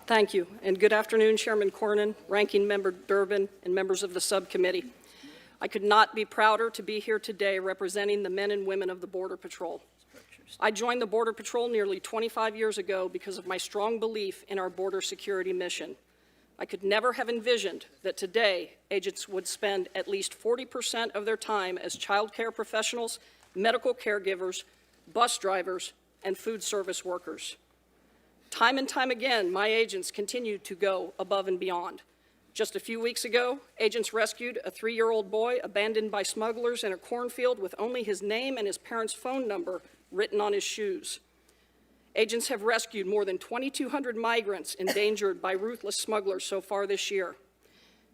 Thank you, and good afternoon, Chairman Cornyn, Ranking Member Durbin, and members of the subcommittee. I could not be prouder to be here today representing the men and women of the Border Patrol. I joined the Border Patrol nearly 25 years ago because of my strong belief in our border security mission. I could never have envisioned that today agents would spend at least 40% of their time as child care professionals, medical caregivers, bus drivers, and food service workers. Time and time again, my agents continue to go above and beyond. Just a few weeks ago, agents rescued a 3-year-old boy abandoned by smugglers in a cornfield with only his name and his parents' phone number written on his shoes. Agents have rescued more than 2,200 migrants endangered by ruthless smugglers so far this year.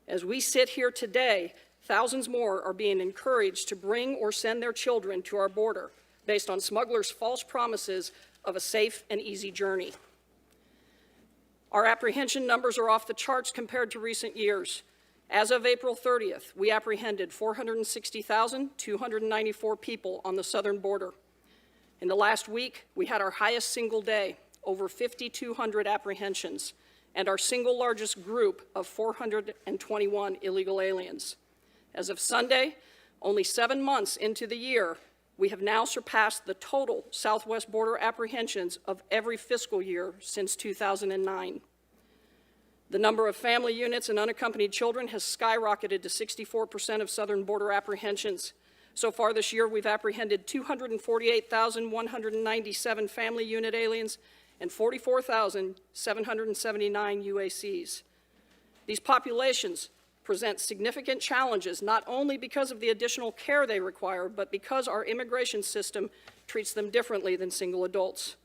As we sit here today, thousands more are being encouraged to bring or send their children to our border based on smugglers' false promises of a safe and easy journey. Our apprehension numbers are off the charts compared to recent years. As of April 30th, we apprehended 460,294 people on the southern border. In the last week, we had our highest single day, over 5,200 apprehensions, and our single largest group of 421 illegal aliens. As of Sunday, only 7 months into the year, we have now surpassed the total southwest border apprehensions of every fiscal year since 2009. The number of family units and unaccompanied children has skyrocketed to 64% of southern border apprehensions. So far this year, we've apprehended 248,197 family unit aliens and 44,779 UACs. These populations present significant challenges, not only because of the additional care they require, but because our immigration system treats them differently than single adults.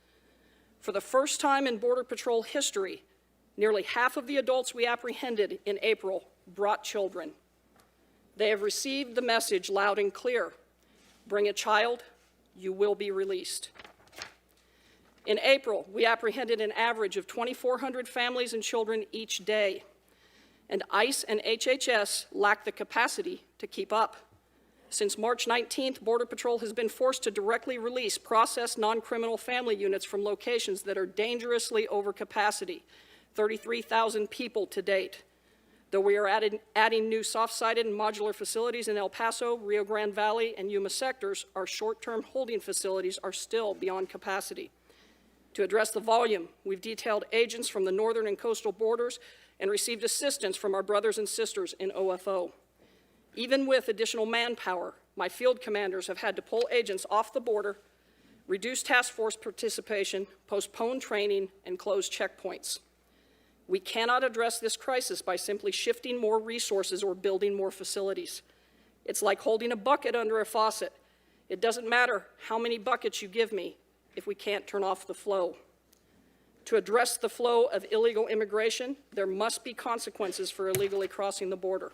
For the first time in Border Patrol history, nearly half of the adults we apprehended in April brought children. They have received the message loud and clear: bring a child, you will be released. In April, we apprehended an average of 2,400 families and children each day. And ICE and HHS lack the capacity to keep up. Since March 19th, Border Patrol has been forced to directly release processed non-criminal family units from locations that are dangerously over capacity, 33,000 people to date. Though we are adding new soft-sided and modular facilities in El Paso, Rio Grande Valley, and Yuma sectors, our short-term holding facilities are still beyond capacity. To address the volume, we've detailed agents from the northern and coastal borders and received assistance from our brothers and sisters in OFO. Even with additional manpower, my field commanders have had to pull agents off the border, reduce task force participation, postpone training, and close checkpoints. We cannot address this crisis by simply shifting more resources or building more facilities. It's like holding a bucket under a faucet. It doesn't matter how many buckets you give me if we can't turn off the flow. To address the flow of illegal immigration, there must be consequences for illegally crossing the border.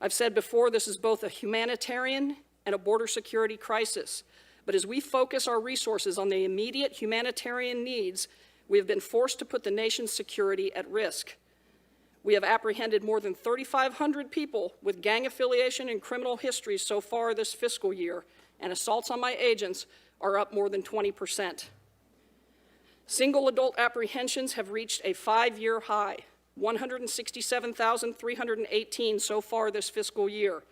I've said before, this is both a humanitarian and a border security crisis. But as we focus our resources on the immediate humanitarian needs, we have been forced to put the nation's security at risk. We have apprehended more than 3,500 people with gang affiliation and criminal histories so far this fiscal year, and assaults on my agents are up more than 20%. Single adult apprehensions have reached a 5-year high, 167,318 so far this fiscal year.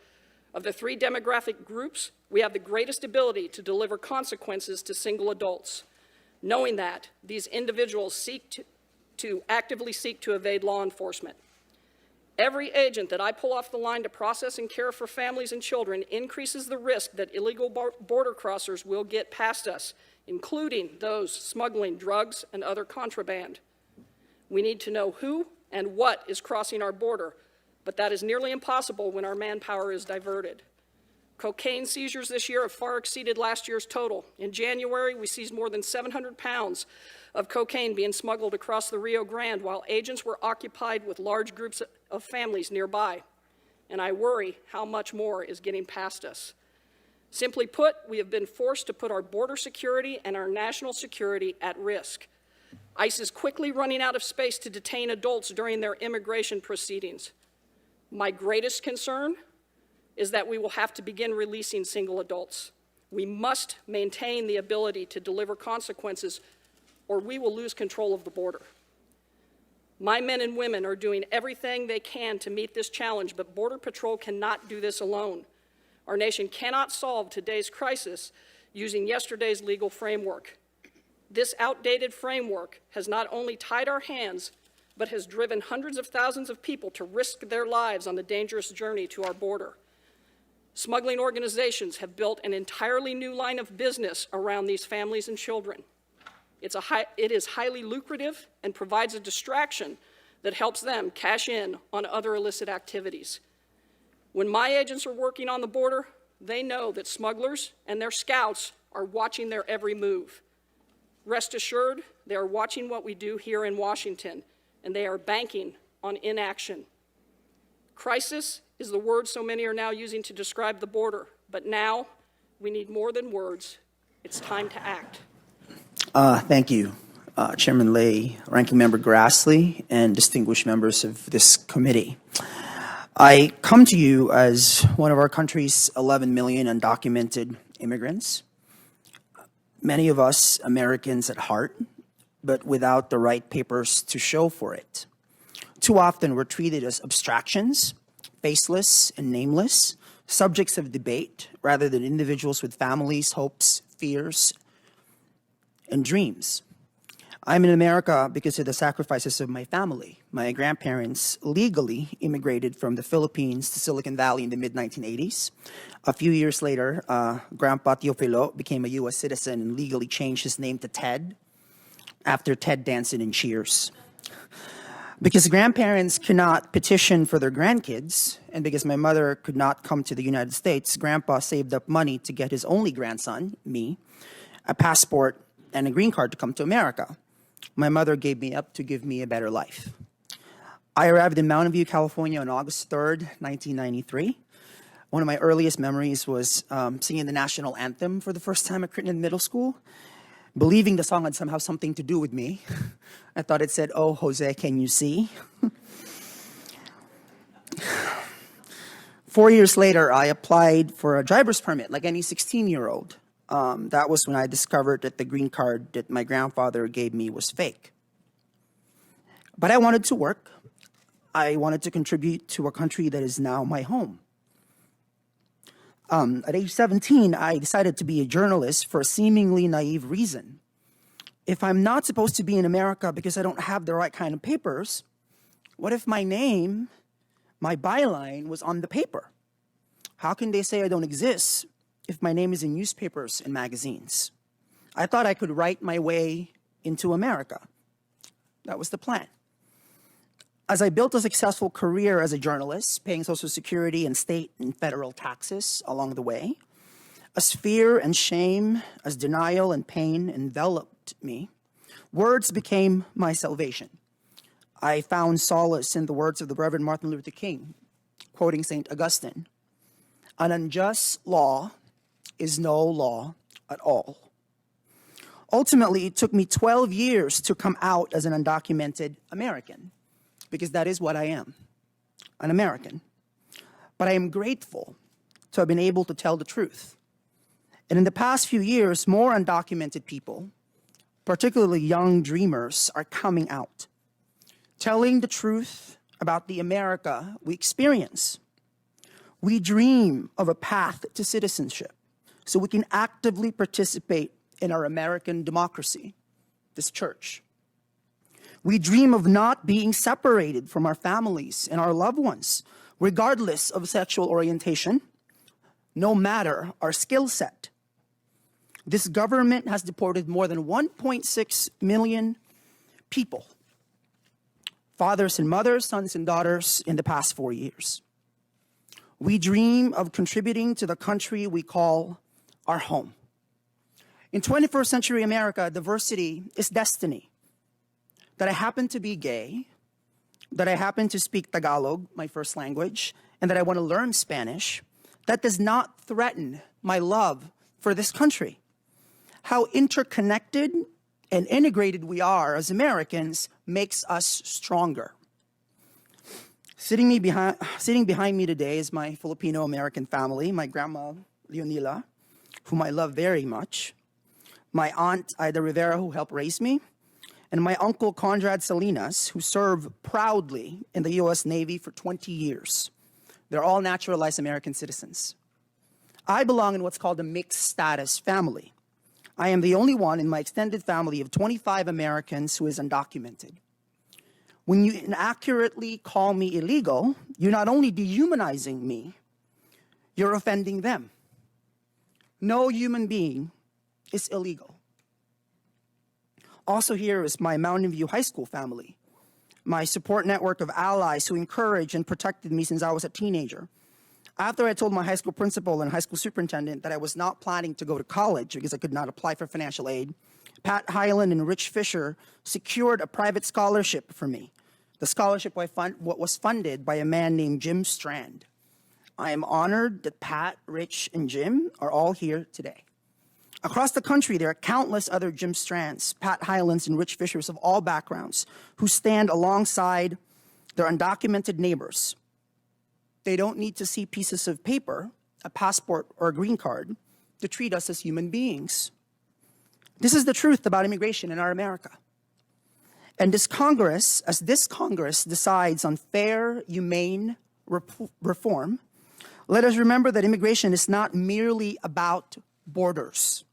Of the 3 demographic groups, we have the greatest ability to deliver consequences to single adults. Knowing that, these individuals actively seek to evade law enforcement. Every agent that I pull off the line to process and care for families and children increases the risk that illegal border crossers will get past us, including those smuggling drugs and other contraband. We need to know who and what is crossing our border, but that is nearly impossible when our manpower is diverted. Cocaine seizures this year have far exceeded last year's total. In January, we seized more than 700 pounds of cocaine being smuggled across the Rio Grande while agents were occupied with large groups of families nearby. And I worry how much more is getting past us. Simply put, we have been forced to put our border security and our national security at risk. ICE is quickly running out of space to detain adults during their immigration proceedings. My greatest concern is that we will have to begin releasing single adults. We must maintain the ability to deliver consequences, or we will lose control of the border. My men and women are doing everything they can to meet this challenge, but Border Patrol cannot do this alone. Our nation cannot solve today's crisis using yesterday's legal framework. This outdated framework has not only tied our hands, but has driven hundreds of thousands of people to risk their lives on the dangerous journey to our border. Smuggling organizations have built an entirely new line of business around these families and children. It is highly lucrative and provides a distraction that helps them cash in on other illicit activities. When my agents are working on the border, they know that smugglers and their scouts are watching their every move. Rest assured, they are watching what we do here in Washington, and they are banking on inaction. Crisis is the word so many are now using to describe the border, but now we need more than words. It's time to act. Thank you, Chairman Lay, Ranking Member Grassley, and distinguished members of this committee. I come to you as one of our country's 11 million undocumented immigrants. Many of us Americans at heart, but without the right papers to show for it. Too often we're treated as abstractions, faceless and nameless, subjects of debate rather than individuals with families, hopes, fears, and dreams. I'm in America because of the sacrifices of my family. My grandparents legally immigrated from the Philippines to Silicon Valley in the mid-1980s. A few years later, Grandpa Teofilo became a U.S. citizen and legally changed his name to Ted after Ted Danson in Cheers. Because grandparents cannot petition for their grandkids, and because my mother could not come to the United States, Grandpa saved up money to get his only grandson, me, a passport and a green card to come to America. My mother gave me up to give me a better life. I arrived in Mountain View, California on August 3rd, 1993. One of my earliest memories was singing the national anthem for the first time at Crittenden Middle School, believing the song had somehow something to do with me. I thought it said, "Oh, Jose, can you see?" 4 years later, I applied for a driver's permit like any 16-year-old. That was when I discovered that the green card that my grandfather gave me was fake. But I wanted to work. I wanted to contribute to a country that is now my home. At age 17, I decided to be a journalist for a seemingly naive reason. If I'm not supposed to be in America because I don't have the right kind of papers, what if my name, my byline, was on the paper? How can they say I don't exist if my name is in newspapers and magazines? I thought I could write my way into America. That was the plan. As I built a successful career as a journalist, paying Social Security and state and federal taxes along the way, as fear and shame, as denial and pain enveloped me, words became my salvation. I found solace in the words of the Reverend Martin Luther King, quoting St. Augustine, "An unjust law is no law at all." Ultimately, it took me 12 years to come out as an undocumented American, because that is what I am, an American. But I am grateful to have been able to tell the truth. And in the past few years, more undocumented people, particularly young dreamers, are coming out, telling the truth about the America we experience. We dream of a path to citizenship so we can actively participate in our American democracy, this church. We dream of not being separated from our families and our loved ones, regardless of sexual orientation, no matter our skill set. This government has deported more than 1.6 million people, fathers and mothers, sons and daughters, in the past 4 years. We dream of contributing to the country we call our home. In 21st century America, diversity is destiny. That I happen to be gay, that I happen to speak Tagalog, my first language, and that I want to learn Spanish, that does not threaten my love for this country. How interconnected and integrated we are as Americans makes us stronger. Sitting behind me today is my Filipino-American family, my grandma, Leonila, whom I love very much, my aunt, Ida Rivera, who helped raise me, and my uncle Conrad Salinas, who served proudly in the U.S. Navy for 20 years. They're all naturalized American citizens. I belong in what's called a mixed status family. I am the only one in my extended family of 25 Americans who is undocumented. When you inaccurately call me illegal, you're not only dehumanizing me, you're offending them. No human being is illegal. Also here is my Mountain View High School family, my support network of allies who encouraged and protected me since I was a teenager. After I told my high school principal and high school superintendent that I was not planning to go to college because I could not apply for financial aid, Pat Hyland and Rich Fisher secured a private scholarship for me. The scholarship was funded by a man named Jim Strand. I am honored that Pat, Rich, and Jim are all here today. Across the country, there are countless other Jim Strands, Pat Hylands, and Rich Fishers of all backgrounds who stand alongside their undocumented neighbors. They don't need to see pieces of paper, a passport, or a green card to treat us as human beings. This is the truth about immigration in our America. And this Congress, as this Congress decides on fair, humane reform, let us remember that immigration is not merely about borders.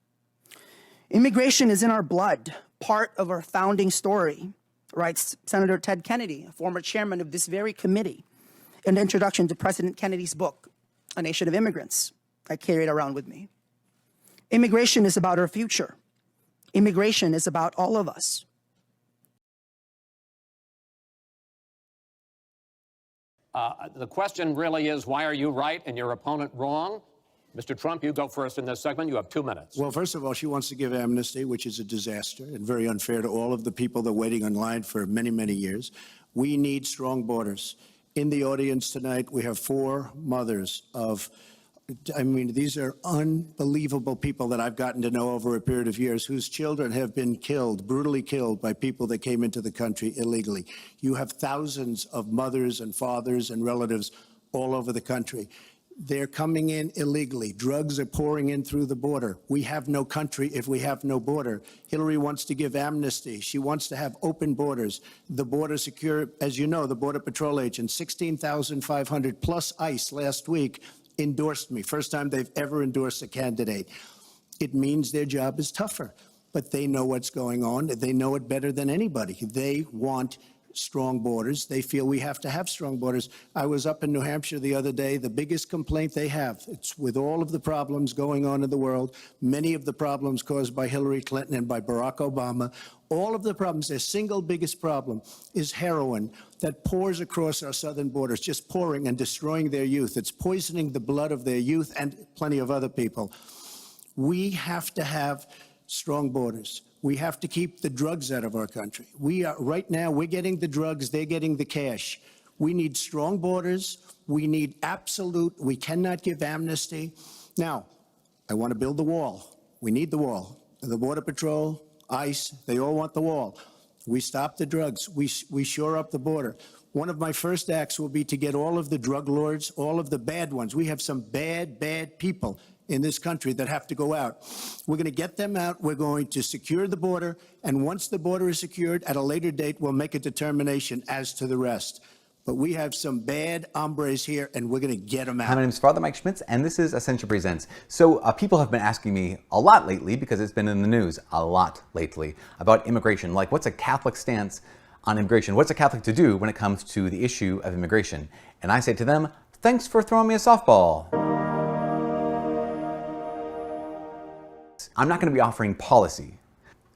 Immigration is in our blood, part of our founding story, writes Senator Ted Kennedy, a former chairman of this very committee, in the introduction to President Kennedy's book, A Nation of Immigrants. I carry it around with me. Immigration is about our future. Immigration is about all of us. The question really is, why are you right and your opponent wrong? Mr. Trump, you go first in this segment. You have 2 minutes. Well, first of all, she wants to give amnesty, which is a disaster and very unfair to all of the people that are waiting in line for many, many years. We need strong borders. In the audience tonight, we have 4 mothers of, I mean, these are unbelievable people that I've gotten to know over a period of years whose children have been killed, brutally killed by people that came into the country illegally. You have thousands of mothers and fathers and relatives all over the country. They're coming in illegally. Drugs are pouring in through the border. We have no country if we have no border. Hillary wants to give amnesty. She wants to have open borders. The border secure, as you know, the Border Patrol agents, 16,500 plus ICE last week endorsed me. First time they've ever endorsed a candidate. It means their job is tougher, but they know what's going on. They know it better than anybody. They want strong borders. They feel we have to have strong borders. I was up in New Hampshire the other day. The biggest complaint they have, it's with all of the problems going on in the world, many of the problems caused by Hillary Clinton and by Barack Obama, all of the problems, their single biggest problem is heroin that pours across our southern borders, just pouring and destroying their youth. It's poisoning the blood of their youth and plenty of other people. We have to have strong borders. We have to keep the drugs out of our country. Right now, we're getting the drugs, they're getting the cash. We need strong borders. We need we cannot give amnesty. Now, I want to build the wall. We need the wall. The Border Patrol, ICE, they all want the wall. We stop the drugs. We shore up the border. One of my first acts will be to get all of the drug lords, all of the bad ones. We have some bad, bad people in this country that have to go out. We're going to get them out. We're going to secure the border. And once the border is secured, at a later date, we'll make a determination as to the rest. But we have some bad hombres here, and we're going to get them out. Hi, my name is Father Mike Schmitz, and this is Ascension Presents. So people have been asking me a lot lately, because it's been in the news a lot lately, about immigration. Like, what's a Catholic stance on immigration? What's a Catholic to do when it comes to the issue of immigration? And I say to them, thanks for throwing me a softball. I'm not going to be offering policy,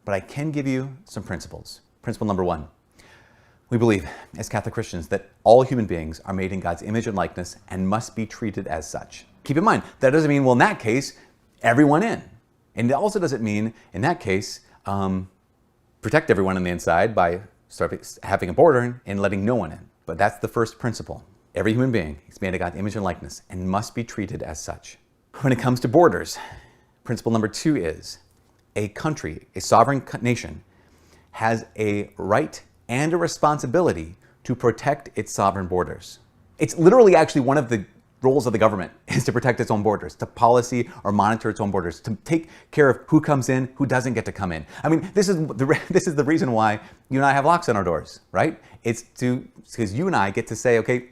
but I can give you some principles. Principle number 1. We believe, as Catholic Christians, that all human beings are made in God's image and likeness and must be treated as such. Keep in mind, that doesn't mean, well, in that case, everyone in. And it also doesn't mean, in that case, protect everyone on the inside by having a border and letting no one in. But that's the first principle. Every human being is made in God's image and likeness and must be treated as such. When it comes to borders, principle number 2 is a country, a sovereign nation, has a right and a responsibility to protect its sovereign borders. It's literally actually one of the roles of the government is to protect its own borders, to policy or monitor its own borders, to take care of who comes in, who doesn't get to come in. I mean, this is the reason why you and I have locks on our doors, right? It's because you and I get to say, okay,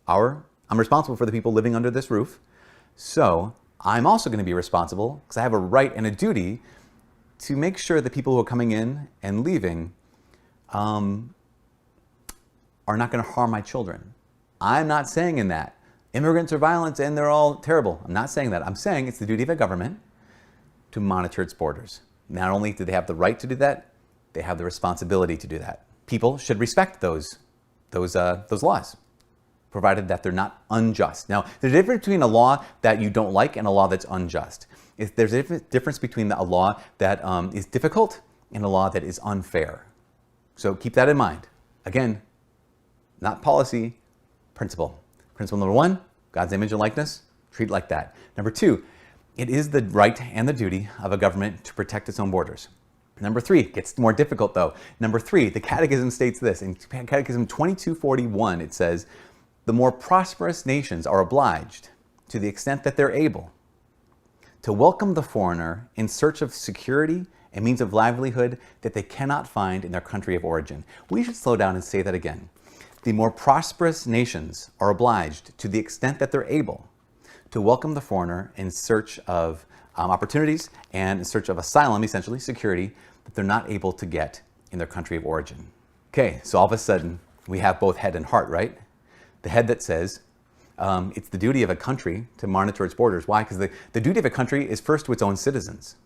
I'm responsible for the people living under this roof, so I'm also going to be responsible because I have a right and a duty to make sure the people who are coming in and leaving are not going to harm my children. I'm not saying in that immigrants are violent and they're all terrible. I'm not saying that. I'm saying it's the duty of a government to monitor its borders. Not only do they have the right to do that, they have the responsibility to do that. People should respect those laws, provided that they're not unjust. Now, there's a difference between a law that you don't like and a law that's unjust. There's a difference between a law that is difficult and a law that is unfair. So keep that in mind. Again, not policy, principle. Principle number 1, God's image and likeness, treat it like that. Number 2, it is the right and the duty of a government to protect its own borders. Number 3, it gets more difficult though. Number 3, the Catechism states this. In Catechism 2241, it says, the more prosperous nations are obliged, to the extent that they're able, to welcome the foreigner in search of security and means of livelihood that they cannot find in their country of origin. We should slow down and say that again. The more prosperous nations are obliged, to the extent that they're able, to welcome the foreigner in search of opportunities and in search of asylum, essentially security, that they're not able to get in their country of origin. Okay, so all of a sudden, we have both head and heart, right? The head that says it's the duty of a country to monitor its borders. Why? Because the duty of a country is first to its own citizens,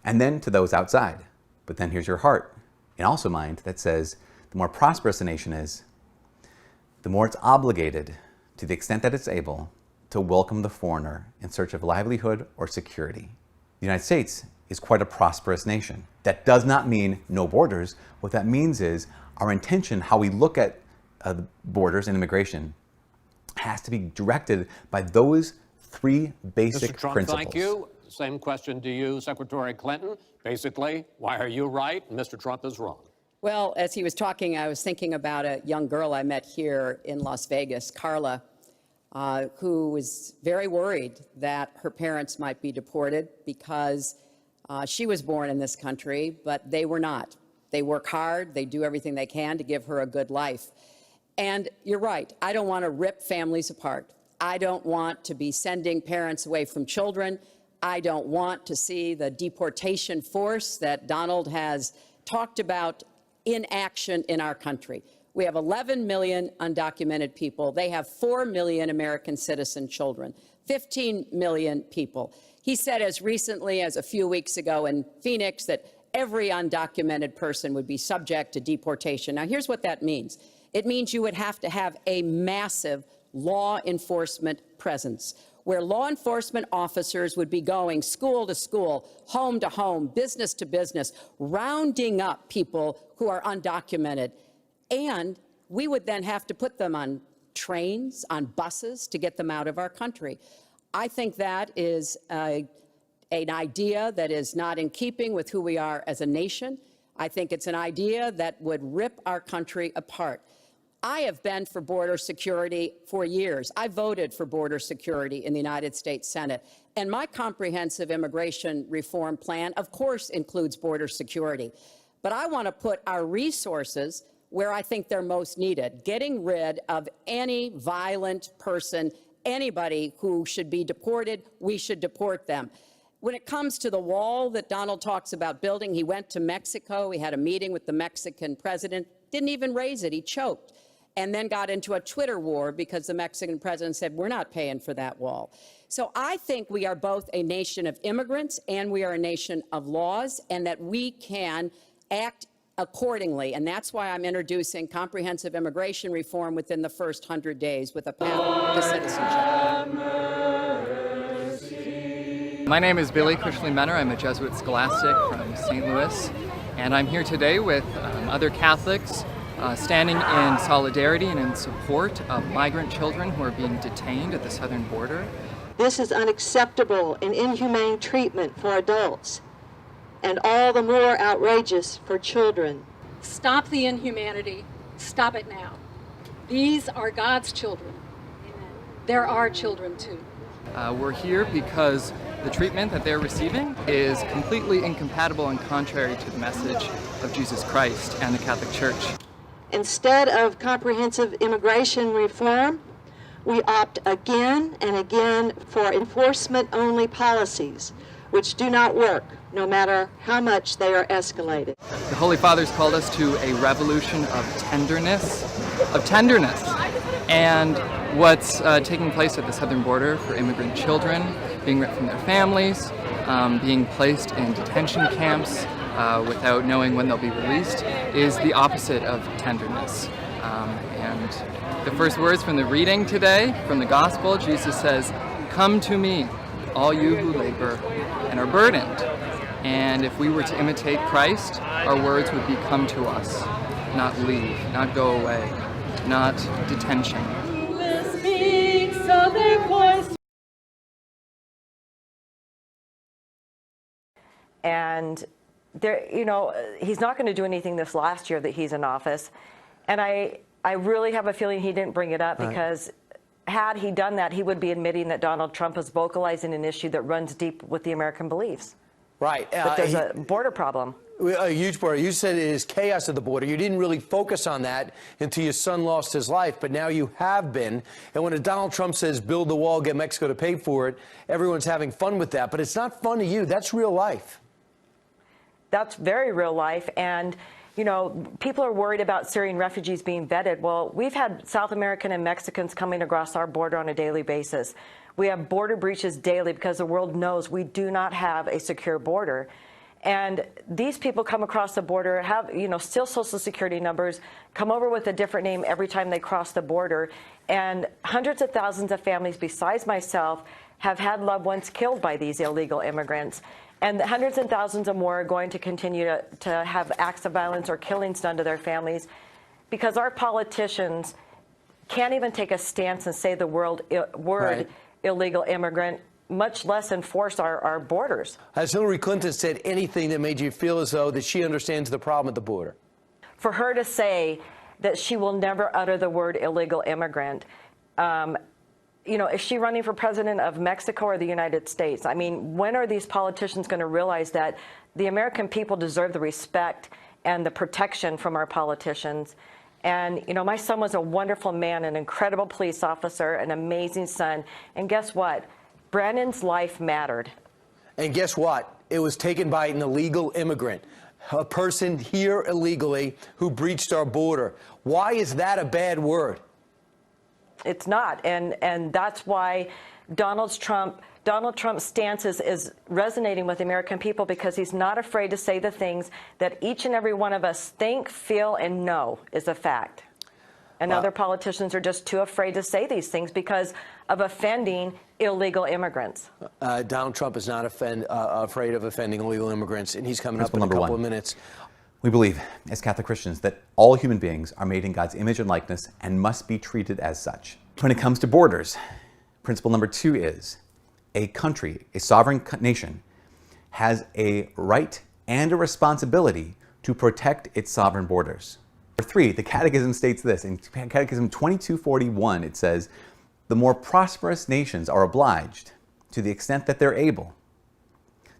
and then to those outside. But then here's your heart, and also mind, that says the more prosperous a nation is, the more it's obligated, to the extent that it's able, to welcome the foreigner in search of livelihood or security. The United States is quite a prosperous nation. That does not mean no borders. What that means is our intention, how we look at borders and immigration, has to be directed by those 3 basic Mr. Trump, principles. thank you. Same question to you, Secretary Clinton. Basically, why are you right and Mr. Trump is wrong? Well, as he was talking, I was thinking about a young girl I met here in Las Vegas, Carla, who was very worried that her parents might be deported because she was born in this country, but they were not. They work hard. They do everything they can to give her a good life. And you're right. I don't want to rip families apart. I don't want to be sending parents away from children. I don't want to see the deportation force that Donald has talked about in action in our country. We have 11 million undocumented people. They have 4 million American citizen children, 15 million people. He said as recently as a few weeks ago in Phoenix that every undocumented person would be subject to deportation. Now, here's what that means. It means you would have to have a massive law enforcement presence, where law enforcement officers would be going school to school, home to home, business to business, rounding up people who are undocumented. And we would then have to put them on trains, on buses to get them out of our country. I think that is an idea that is not in keeping with who we are as a nation. I think it's an idea that would rip our country apart. I have been for border security for years. I voted for border security in the United States Senate. And my comprehensive immigration reform plan, of course, includes border security. But I want to put our resources where I think they're most needed, getting rid of any violent person, anybody who should be deported, we should deport them. When it comes to the wall that Donald talks about building, he went to Mexico, he had a meeting with the Mexican president, didn't even raise it, he choked, and then got into a Twitter war because the Mexican president said, we're not paying for that wall. So I think we are both a nation of immigrants and we are a nation of laws, and that we can act accordingly. And that's why I'm introducing comprehensive immigration reform within the first 100 days with a path to citizenship. My name is Billy Cushly-Menner. I'm a Jesuit scholastic from St. Louis, and I'm here today with other Catholics standing in solidarity and in support of migrant children who are being detained at the southern border. This is unacceptable and inhumane treatment for adults, and all the more outrageous for children. Stop the inhumanity. Stop it now. These are God's children. Amen. They're our children too. We're here because the treatment that they're receiving is completely incompatible and contrary to the message of Jesus Christ and the Catholic Church. Instead of comprehensive immigration reform, we opt again and again for enforcement-only policies, which do not work, no matter how much they are escalated. The Holy Father's called us to a revolution of tenderness. And what's taking place at the southern border for immigrant children, being ripped from their families, being placed in detention camps without knowing when they'll be released, is the opposite of tenderness. And the first words from the reading today, from the Gospel, Jesus says, "Come to me, all you who labor and are burdened." And if we were to imitate Christ, our words would be "come to us," not leave, not go away, not detention. And there, you know, he's not going to do anything this last year that he's in office. And I really have a feeling he didn't bring it up because had he done that, he would be admitting that Donald Trump is vocalizing an issue that runs deep with the American beliefs. Right. That there's a border problem. A huge border. You said it is chaos at the border. You didn't really focus on that until your son lost his life, but now you have been. And when Donald Trump says build the wall, get Mexico to pay for it, everyone's having fun with that. But it's not fun to you. That's real life. That's very real life. And, you know, people are worried about Syrian refugees being vetted. Well, we've had South American and Mexicans coming across our border on a daily basis. We have border breaches daily because the world knows we do not have a secure border. And these people come across the border, have, you know, still Social Security numbers, come over with a different name every time they cross the border. And hundreds of thousands of families besides myself have had loved ones killed by these illegal immigrants. And hundreds and thousands of more are going to continue to have acts of violence or killings done to their families because our politicians can't even take a stance and say the word illegal immigrant, much less enforce our borders. Has Hillary Clinton said anything that made you feel as though that she understands the problem at the border? For her to say that she will never utter the word illegal immigrant, you know, is she running for president of Mexico or the United States? I mean, when are these politicians going to realize that the American people deserve the respect and the protection from our politicians? And, you know, my son was a wonderful man, an incredible police officer, an amazing son. And guess what? Brandon's life mattered. And guess what? It was taken by an illegal immigrant, a person here illegally who breached our border. Why is that a bad word? It's not. And that's why Donald Trump's stance is resonating with the American people because he's not afraid to say the things that each and every one of us think, feel, and know is a fact. And other politicians are just too afraid to say these things because of offending illegal immigrants. Donald Trump is not afraid of offending illegal immigrants, and he's coming up in a couple of minutes. We believe, as Catholic Christians, that all human beings are made in God's image and likeness and must be treated as such. When it comes to borders, principle number 2 is a country, a sovereign nation, has a right and a responsibility to protect its sovereign borders. Number 3, the Catechism states this. In Catechism 2241, it says, the more prosperous nations are obliged, to the extent that they're able,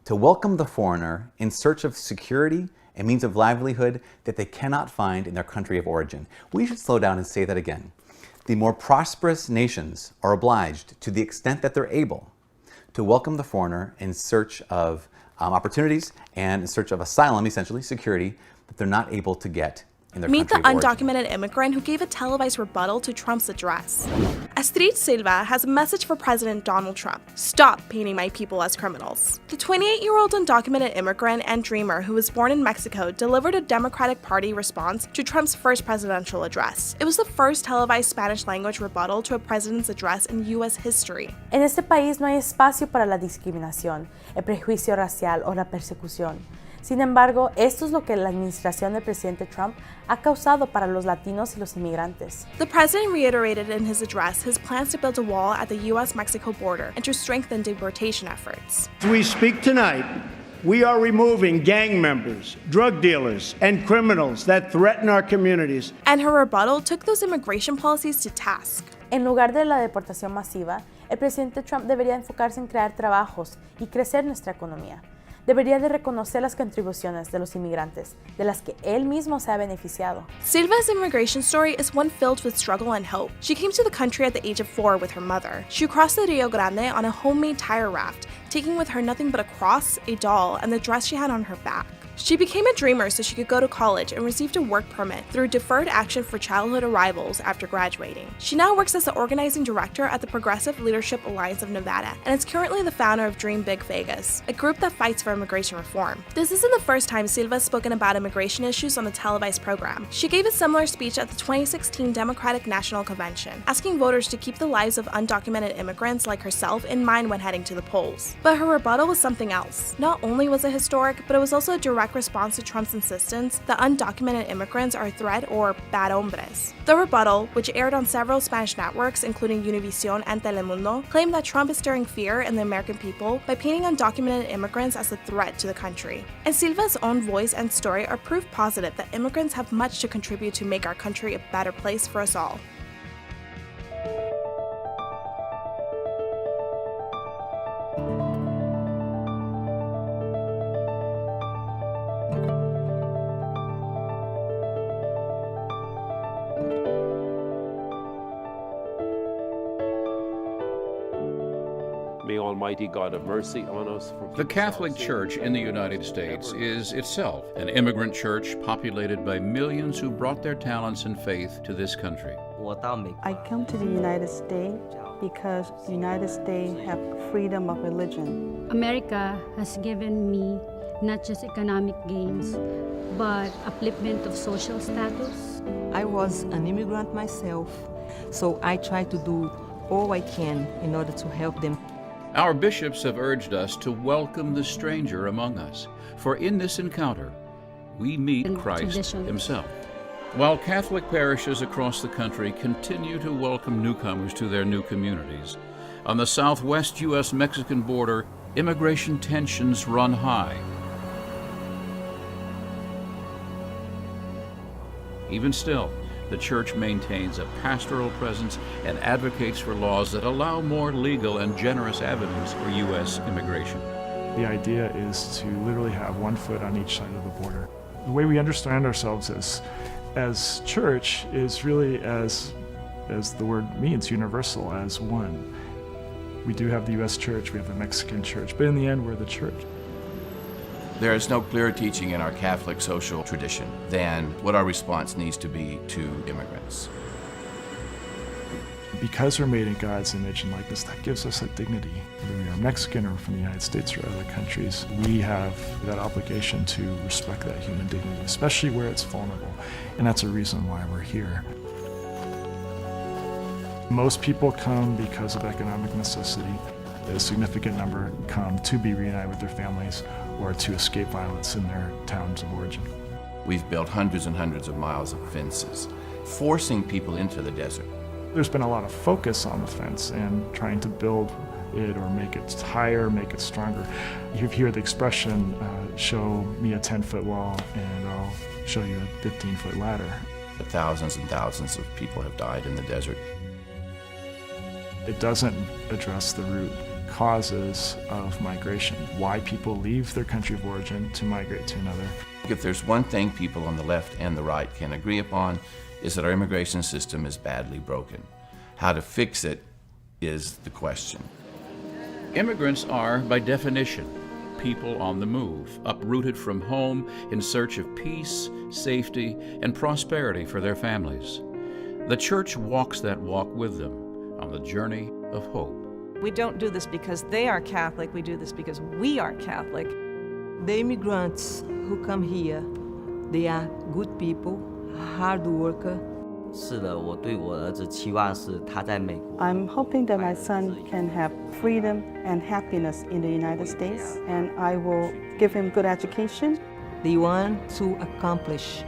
to welcome the foreigner in search of security and means of livelihood that they cannot find in their country of origin. We should slow down and say that again. The more prosperous nations are obliged, to the extent that they're able, to welcome the foreigner in search of opportunities and in search of asylum, essentially security, that they're not able to get in their Meet the country of origin. undocumented immigrant who gave a televised rebuttal to Trump's address. Astrid Silva has a message for President Donald Trump. Stop painting my people as criminals. The 28-year-old undocumented immigrant and dreamer who was born in Mexico delivered a Democratic Party response to Trump's first presidential address. It was the first televised Spanish-language rebuttal to a president's address in U.S. history. En este país no hay espacio para la discriminación, el prejuicio racial o la persecución. Sin embargo, esto es lo que la administración del presidente Trump ha causado para los latinos y los inmigrantes. The president reiterated in his address his plans to build a wall at the U.S.-Mexico border and to strengthen deportation efforts. As we speak tonight, we are removing gang members, drug dealers, and criminals that threaten our communities. And her rebuttal took those immigration policies to task. En lugar de la deportación masiva, el presidente Trump debería enfocarse en crear trabajos y crecer nuestra economía. Debería de reconocer las contribuciones de los inmigrantes, de las que él mismo se ha beneficiado. Silva's immigration story is one filled with struggle and hope. She came to the country at the age of 4 with her mother. She crossed the Rio Grande on a homemade tire raft, taking with her nothing but a cross, a doll, and the dress she had on her back. She became a dreamer so she could go to college and received a work permit through Deferred Action for Childhood Arrivals after graduating. She now works as the organizing director at the Progressive Leadership Alliance of Nevada and is currently the founder of Dream Big Vegas, a group that fights for immigration reform. This isn't the first time Silva has spoken about immigration issues on the televised program. She gave a similar speech at the 2016 Democratic National Convention, asking voters to keep the lives of undocumented immigrants like herself in mind when heading to the polls. But her rebuttal was something else. Not only was it historic, but it was also a direct response to Trump's insistence that undocumented immigrants are a threat or bad hombres. The rebuttal, which aired on several Spanish networks including Univision and Telemundo, claimed that Trump is stirring fear in the American people by painting undocumented immigrants as a threat to the country. And Silva's own voice and story are proof positive that immigrants have much to contribute to make our country a better place for us all. May Almighty God have mercy on us. The Catholic Church in the United States is itself an immigrant church populated by millions who brought their talents and faith to this country. I come to the United States because the United States have freedom of religion. America has given me not just economic gains, but upliftment of social status. I was an immigrant myself, so I try to do all I can in order to help them. Our bishops have urged us to welcome the stranger among us, for in this encounter, we meet Christ himself. While Catholic parishes across the country continue to welcome newcomers to their new communities, on the southwest U.S.-Mexican border, immigration tensions run high. Even still, the Church maintains a pastoral presence and advocates for laws that allow more legal and generous avenues for U.S. immigration. The idea is to literally have one foot on each side of the border. The way we understand ourselves as church is really, as the word means, universal, as one. We do have the U.S. Church, we have the Mexican Church, but in the end, we're the church. There is no clearer teaching in our Catholic social tradition than what our response needs to be to immigrants. Because we're made in God's image and likeness, that gives us that dignity. Whether we are Mexican or from the United States or other countries, we have that obligation to respect that human dignity, especially where it's vulnerable. And that's a reason why we're here. Most people come because of economic necessity. A significant number come to be reunited with their families or to escape violence in their towns of origin. We've built hundreds and hundreds of miles of fences, forcing people into the desert. There's been a lot of focus on the fence and trying to build it or make it higher, make it stronger. You hear the expression, show me a 10-foot wall and I'll show you a 15-foot ladder. Thousands and thousands of people have died in the desert. It doesn't address the root causes of migration, why people leave their country of origin to migrate to another. If there's one thing people on the left and the right can agree upon, is that our immigration system is badly broken. How to fix it is the question. Immigrants are, by definition, people on the move, uprooted from home in search of peace, safety, and prosperity for their families. The Church walks that walk with them on the journey of hope. We don't do this because they are Catholic, we do this because we are Catholic. The immigrants who come here, they are good people, hard worker. I'm hoping that my son can have freedom and happiness in the United States, and I will give him good education. They want to accomplish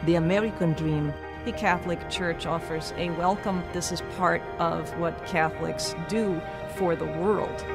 the American dream. The Catholic Church offers a welcome. This is part of what Catholics do for the world.